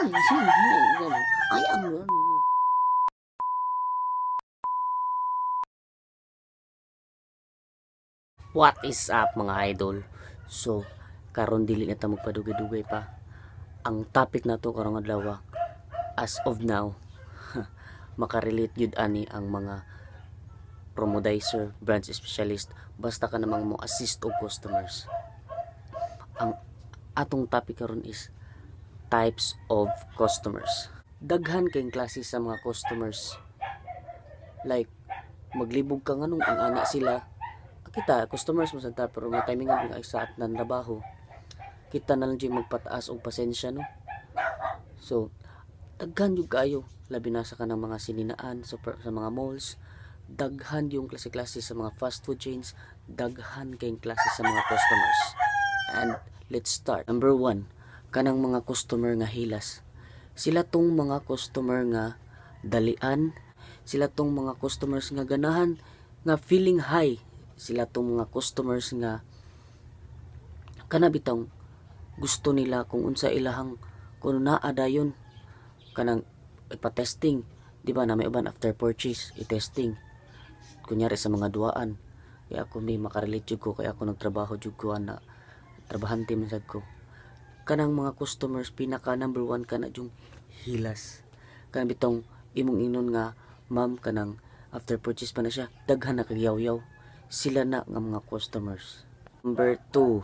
Ay, ang What is up mga idol? So, karon dili na ta magpadugay-dugay pa. Ang topic na to karong adlaw, as of now, makarelate yun ani ang mga promodizer, branch specialist, basta ka namang mo assist og customers. Ang atong topic karon is types of customers. Daghan kayong klase sa mga customers. Like, maglibog ka nga nung ang ana sila. Kita, customers mo sa ta, pero may timingan nga isa at nanrabaho. Kita na lang dyan magpataas og pasensya, no? So, daghan yung kayo. Labi na sa kanang mga sininaan, sa mga malls. Daghan yung klase-klase sa mga fast food chains. Daghan kayong klase sa mga customers. And let's start. Number 1, kanang mga customer nga hilas. Sila tong mga customer nga dalian. Sila tong mga customers nga ganahan, nga feeling high. Sila tong mga customers nga kanabitang gusto nila kung unsa ilahang kung naa dayon kanang ipa-testing, di ba, na may uban after purchase i-testing kunyari sa mga duaan. Kaya ako may makarelate jud ko, kaya ako nagtrabaho jud ko na trabahante man sad ko. Kanang mga customers pinaka number 1 kana yung hilas. Kanang bitong imong inon nga ma'am, kanang after purchase pa na siya, daghan na kagyaw-yaw. Sila na nga mga customers. Number 2,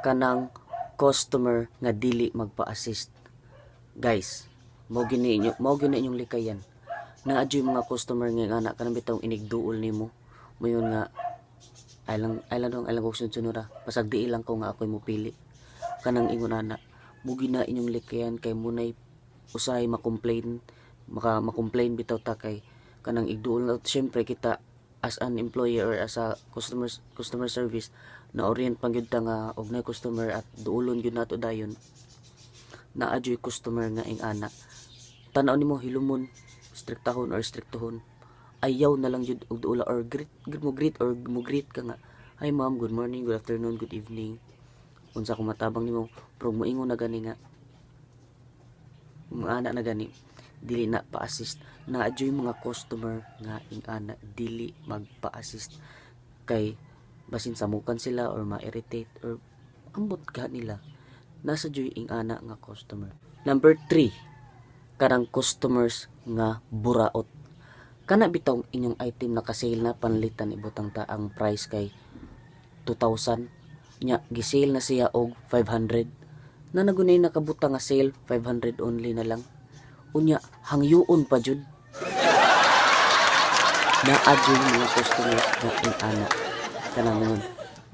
kanang customer nga dili magpa-assist. Guys, mao gini inyong likayan. Naadyo mga customer nga ana kanang bitong inigduol nimo. Mayon nga ay lang ko sunod-sunod pasag di lang ko nga ako'y mopili. Kanang ingon ana, mugi na inyong likayan kay munay usahay makomplain, makomplain bitaw ta kay kanang igduol na. Syempre kita as an employee or as a customer service na orient pang gyud ta nga og nay customer at duulon gyud nato dayon na adyoy customer nga ing ana tan-aw nimo hilumon, strictahon or strictohon, ayaw na lang jud og duula or greet ka nga, hi ma'am, good morning, good afternoon, good evening, unsa kung matabang nimo, pero moingon na gani nga mga ana na gani dili na pa-assist. Na adyoy mga customer nga ing ana dili magpa-assist kay basin samukan sila or ma-irritate or ambot ka nila, nasa joy ing ana nga customer. Number 3, karang customers nga buraot. Kana bitaw inyong item naka-sale na, panlitan ibutang ta ang price kay 2,000 nya gisale na siya og 500 na nagunay nakabutang nga sale 500 only na lang. Unya hangyoon pa jud na adyo mga customers na ing ana kanang ngon,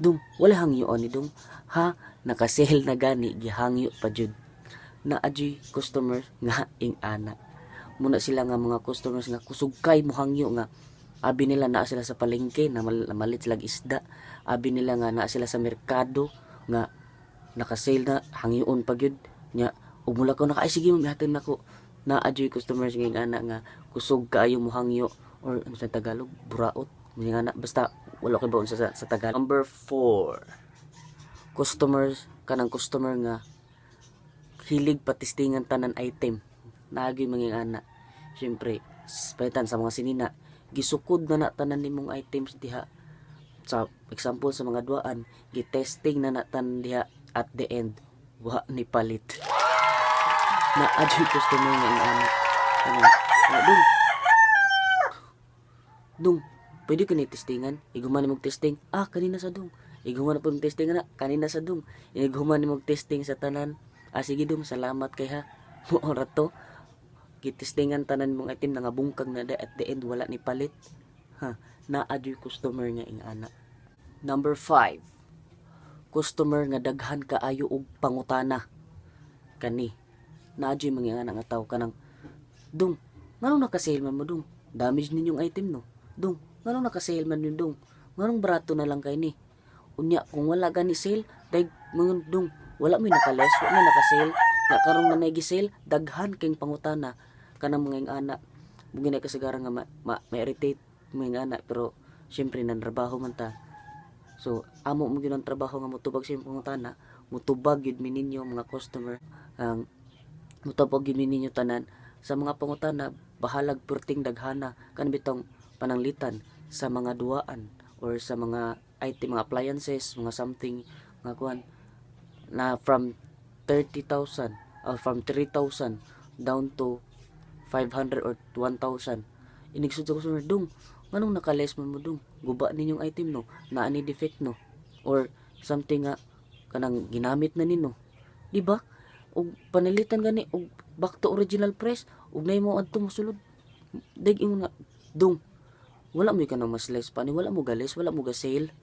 dum wala hangyoon ni dum, ha, nakasale na gani gihangyo pa jud. Na adyo customers nga ing ana muna sila nga mga customers nga kusog kay mo hangyo nga abi nila naa sila sa palengke na malit sila isda, abi nila nga naa sila sa merkado nga nakasale na hangyoon pa gyud nya ug mula ko naka ay sige mamihatag nako. Na adyoy customers nga ana nga kusog kaayo mo hangyo or ano sa Tagalog, buraot nga na, basta wala kay baon sa Tagalog. Number 4, customers kanang customer nga hilig patistingan tanan item. Naagi mga ana, syempre palitan sa mga sinina, gisukod na tanan nimong items diha. Sa example sa mga duaan, gitesting na tanan diha, at the end wa ni palit. Na adyoy customer nga ing ana kanang dong pwede ka ni testingan, iguman ni mong testing, kanina sa dong, iguman na po mong testing na kanina sa dong, iguman ni mong testing sa tanan, sige dong, salamat kay ha. Muora to gitestingan tanan mong item nga bungkag na at the end wala ni palit, ha. Na adyoy customer nga ing ana. Number 5, customer nga daghan kaayo og pangutana. Kani naadyoy mga ana nga tawo kanang, dong nganong naka-sale man mo dong, damage ninyong item no, dong nganong naka-sale man yun dong, nganong barato na lang kay ni. Unya kung wala gani sale day mga dong wala may naka-less, wala may naka-sale nga karon na nagi-sale, daghan kayong pangutana. Kanang mga ing ana mugi na kasagaran nga ma-irritate mga ana, pero syempre nanrabaho man ta, so amo mo gyud ang trabaho nga motubag sa pangutana, motubag gyud mi ninyo mga customer ang Mutabog yun ninyo tanan sa mga pangutana bahalag perting daghana kan bitong pananglitan sa mga duaan or sa mga item, mga appliances, mga something nga kuan na from 30,000 or from 3,000 down to 500 or 1,000. Inigsud sa customer, dong, nganong nakales man mo dong? Guba ninyong item no, naa ni defect no, or something nga kanang ginamit na nino, di ba? Og panalitan gani og back to original price, og nay mo adto mosulod. Dig ingon nga, dong, wala mo ka na mas less pa ni, wala mo galis, wala mo ga sale.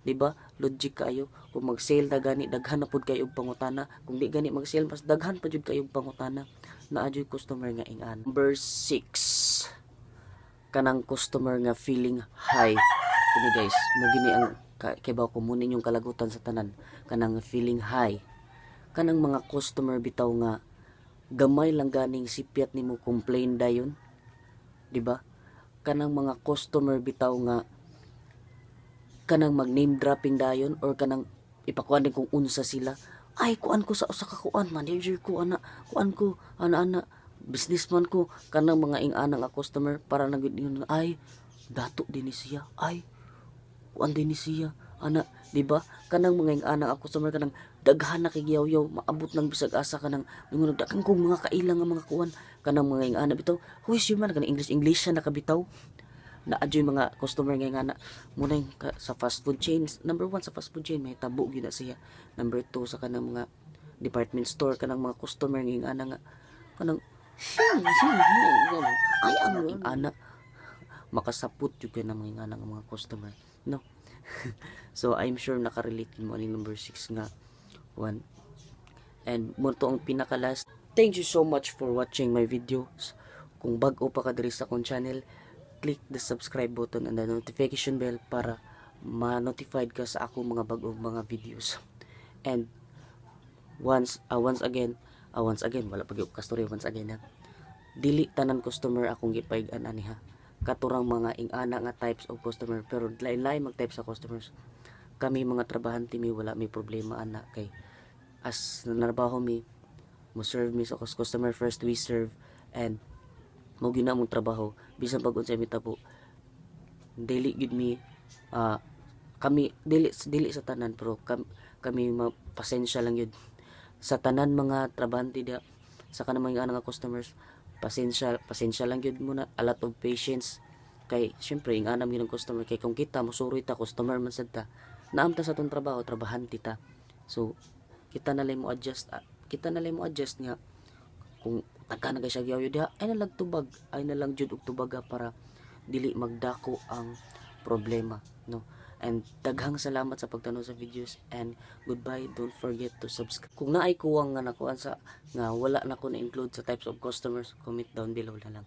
Di ba? Logic kayo. Kung mag-sale na gani, daghan na pud kayo og pangutana. Kung di gani mag-sale, mas daghan pa jud kayo og pangutana. Naadyoy customer nga ingan. Number 6. Kanang customer nga feeling high. Kini guys, mo gini ang kay ba ko muna yung kalagutan sa tanan. Kanang feeling high. Kanang mga customer bitaw nga gamay lang ganing sipyat nimo complain dayon. Di ba? Kanang mga customer bitaw nga kanang mag name dropping dayon or kanang ipakuan din kung unsa sila. Ay, kuan ko sa usa ka kuan, manager ko ana, kuan ko ana businessman ko, kanang mga ing-ana nga customer para nagud yun, ay dato din ni siya, ay kuan din ni siya ana, di ba? Kanang mga ing-ana nga customer kanang daghan na kay yaw maabot ng bisag asa kanang ingon daghan kong mga kailang nga mga kuan, kanang mga ing-ana bitaw, huy siya man kanang English siya nakabitaw. Naadyoy mga customer nga muna yung sa fast food chains. Number 1 sa fast food chain may tabo gyud na siya. Number 2 sa kanang mga department store kanang mga customer nga ana nga kanang ay ang ana makasapot jud kay nang mga ana nga mga customer, no. So I'm sure nakarelate mo ani number 6 nga one. And mo to ang pinaka last. Thank you so much for watching my videos. Kung bag-o pa ka diri sa akong channel, click the subscribe button and the notification bell para ma-notified ka sa ako mga bagong mga videos. And once again, wala pag yung kastorya once again ha. Dili tanan customer akong gipayg-an ani ha. Katurang mga ing-ana nga types of customer, pero lain-lain mag-type sa customers. Kami mga trabahante mi wala may problema ana kay as nanarbaho mi mo serve mi sa customer first we serve, and mo gina mong trabaho bisan pag unsay mitabo dili gid mi kami dili sa tanan pero kami pasensya lang yun sa tanan mga trabahante dia sa kanang mga nga customers. Pasensya lang yun muna, a lot of patience kay syempre ing anam yun ang customer kay kung kita mosuroy ta customer man sad ta naamta sa tong trabaho trabahante ta, so kita na lang mo adjust nga kung taka na siya gyud diha ay nalang tubag ay nalang jud og tubaga para dili magdako ang problema, no. And daghang salamat sa pagtanaw sa videos, and goodbye. Don't forget to subscribe. Kung naay kuwang nga nakuan sa nga wala na ko na include sa types of customers, comment down below na lang.